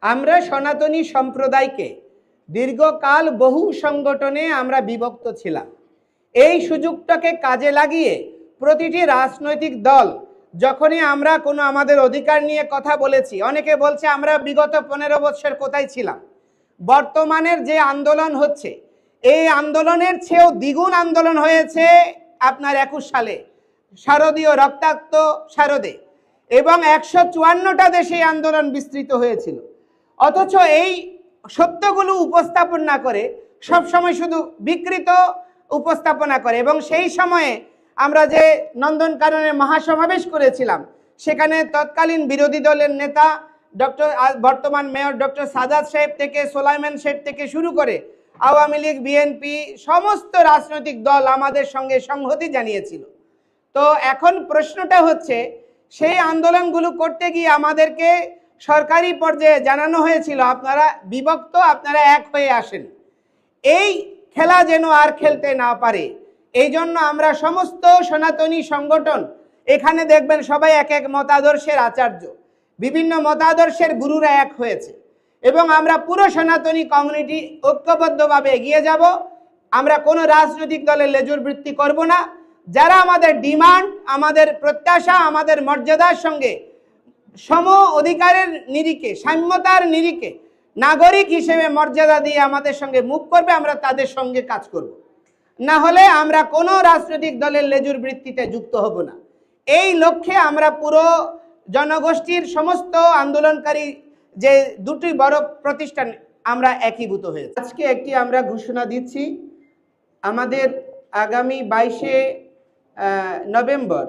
আমরা সনাতনী সম্প্রদায়কে দীর্ঘকাল বহু সংগঠনে আমরা বিভক্ত ছিলাম। এই সুযোগটাকে কাজে লাগিয়ে প্রতিটি রাজনৈতিক দল যখনই আমরা কোনো আমাদের অধিকার নিয়ে কথা বলেছি, অনেকে বলছে আমরা বিগত 15 বছর কোথায় ছিলাম। বর্তমানের যে আন্দোলন হচ্ছে, এই আন্দোলনের চেয়েও দ্বিগুণ আন্দোলন হয়েছে আপনার 21 সালে শারদীয় রক্তাক্ত শারদে, এবং 154টা দেশে আন্দোলন বিস্তৃত হয়েছিল। অথচ এই সত্যগুলো উপস্থাপন না করে সবসময় শুধু বিকৃত উপস্থাপনা করে। এবং সেই সময়ে আমরা যে নন্দনকাননে মহাসমাবেশ করেছিলাম, সেখানে তৎকালীন বিরোধী দলের নেতা বর্তমান মেয়র ডক্টর সাদাত সাহেব থেকে সোলাইমান শেখ থেকে শুরু করে আওয়ামী লীগ, বিএনপি, সমস্ত রাজনৈতিক দল আমাদের সঙ্গে সংহতি জানিয়েছিল। তো এখন প্রশ্নটা হচ্ছে, সেই আন্দোলনগুলো করতে গিয়ে আমাদেরকে সরকারি পর্যায়ে জানানো হয়েছিল আপনারা বিভক্ত, আপনারা এক হয়ে আসেন। এই খেলা যেন আর খেলতে না পারে, এই জন্য আমরা সমস্ত সনাতনী সংগঠন, এখানে দেখবেন সবাই এক এক মতাদর্শের আচার্য, বিভিন্ন মতাদর্শের গুরুরা এক হয়েছে, এবং আমরা পুরো সনাতনী কমিউনিটি ঐক্যবদ্ধভাবে এগিয়ে যাব। আমরা কোনো রাজনৈতিক দলের লেজুর বৃত্তি করব না। যারা আমাদের ডিমান্ড, আমাদের প্রত্যাশা, আমাদের মর্যাদার সঙ্গে সম অধিকারের নিরিখে, সাম্যতার নিরিখে নাগরিক হিসেবে মর্যাদা দিয়ে আমাদের সঙ্গে মুভ করবে, আমরা তাদের সঙ্গে কাজ করব। না হলে আমরা কোনো রাজনৈতিক দলের লেজুর বৃত্তিতে যুক্ত হব না। এই লক্ষ্যে আমরা পুরো জনগোষ্ঠীর সমস্ত আন্দোলনকারী যে দুটি বড় প্রতিষ্ঠান আমরা একীভূত হয়েছি। আজকে একটি আমরা ঘোষণা দিচ্ছি, আমাদের আগামী 22শে নভেম্বর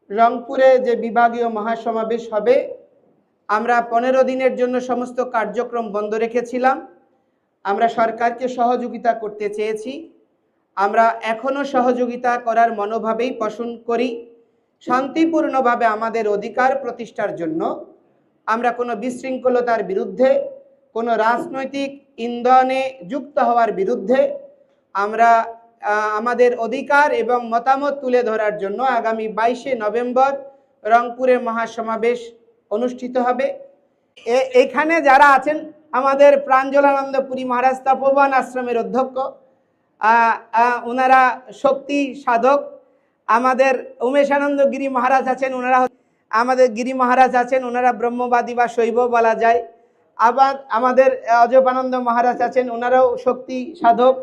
রংপুরে যে বিভাগীয় মহাসমাবেশ হবে, আমরা 15 দিনের জন্য সমস্ত কার্যক্রম বন্ধ রেখেছিলাম। আমরা সরকারকে সহযোগিতা করতে চেয়েছি। আমরা এখনও সহযোগিতা করার মনোভাবেই পোষণ করি। শান্তিপূর্ণভাবে আমাদের অধিকার প্রতিষ্ঠার জন্য আমরা কোনো বিশৃঙ্খলতার বিরুদ্ধে, কোনো রাজনৈতিক ইন্ধনে যুক্ত হওয়ার বিরুদ্ধে আমরা আমাদের অধিকার এবং মতামত তুলে ধরার জন্য আগামী 22শে নভেম্বর রংপুরে মহাসমাবেশ অনুষ্ঠিত হবে। এখানে যারা আছেন, আমাদের প্রাঞ্জলানন্দ পুরী মহারাজ তপোবন আশ্রমের অধ্যক্ষ, ওনারা শক্তি সাধক। আমাদের উমেশানন্দ গিরি মহারাজ আছেন, ওনারা আমাদের গিরি মহারাজ আছেন, ওনারা ব্রহ্মবাদী বা শৈব বলা যায়। আবার আমাদের অজপানন্দ মহারাজ আছেন, ওনারাও শক্তি সাধক।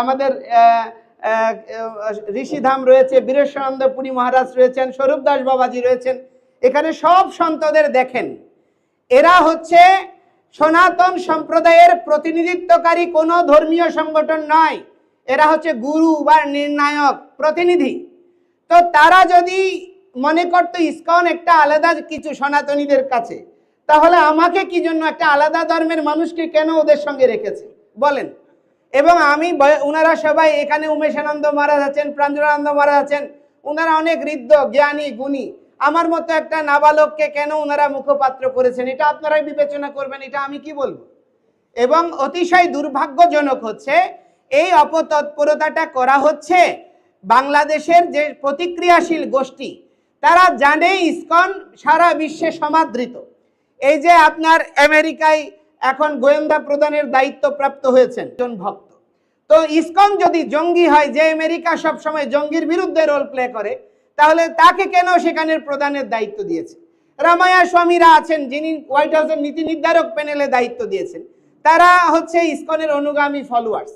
আমাদের ঋষিধাম রয়েছে, বীরেশ্বরানন্দ পুরী মহারাজ রয়েছেন, স্বরূপ দাস বাবাজি রয়েছেন। এখানে সব সন্তদের দেখেন, এরা হচ্ছে সনাতন সম্প্রদায়ের প্রতিনিধিত্বকারী কোনো ধর্মীয় সংগঠন নয়, এরা হচ্ছে গুরু বা নির্ণায়ক প্রতিনিধি। তো তারা যদি মনে করতো ইসকন একটা আলাদা কিছু সনাতনীদের কাছে, তাহলে আমাকে কি জন্য একটা আলাদা ধর্মের মানুষকে কেন ওদের সঙ্গে রেখেছে বলেন? এবং ওনারা সবাই এখানে উমেশানন্দ মহারাজ আছেন, প্রাঞ্জলানন্দ মহারাজ আছেন, ওনারা অনেক ঋদ্ধ, জ্ঞানী, গুণী। আমার মতো একটা নাবালককে কেন ওনারা মুখপাত্র করেছেন, এটা আপনারাই বিবেচনা করবেন, এটা আমি কি বলবো। এবং অতিশয় দুর্ভাগ্যজনক হচ্ছে এই অপতৎপরতাটা করা হচ্ছে বাংলাদেশের যে প্রতিক্রিয়াশীল গোষ্ঠী, তারা জানে ইসকন সারা বিশ্বে সমাদৃত। এই যে আপনার আমেরিকায় এখন গোয়েন্দা প্রদানের দায়িত্ব প্রাপ্ত হয়েছেন একজন ভক্ত। তো ইসকন যদি জঙ্গি হয়, যে আমেরিকা সব সময় জঙ্গির বিরুদ্ধে রোল প্লে করে, তাহলে তাকে কেন সেখানের প্রদানের দায়িত্ব দিয়েছে? রামায়া স্বামীরা আছেন, যিনি হোয়াইট হাউসের নীতি নির্ধারক প্যানেলে দায়িত্ব দিয়েছেন, তারা হচ্ছে ইসকনের অনুগামী ফলোয়ার্স।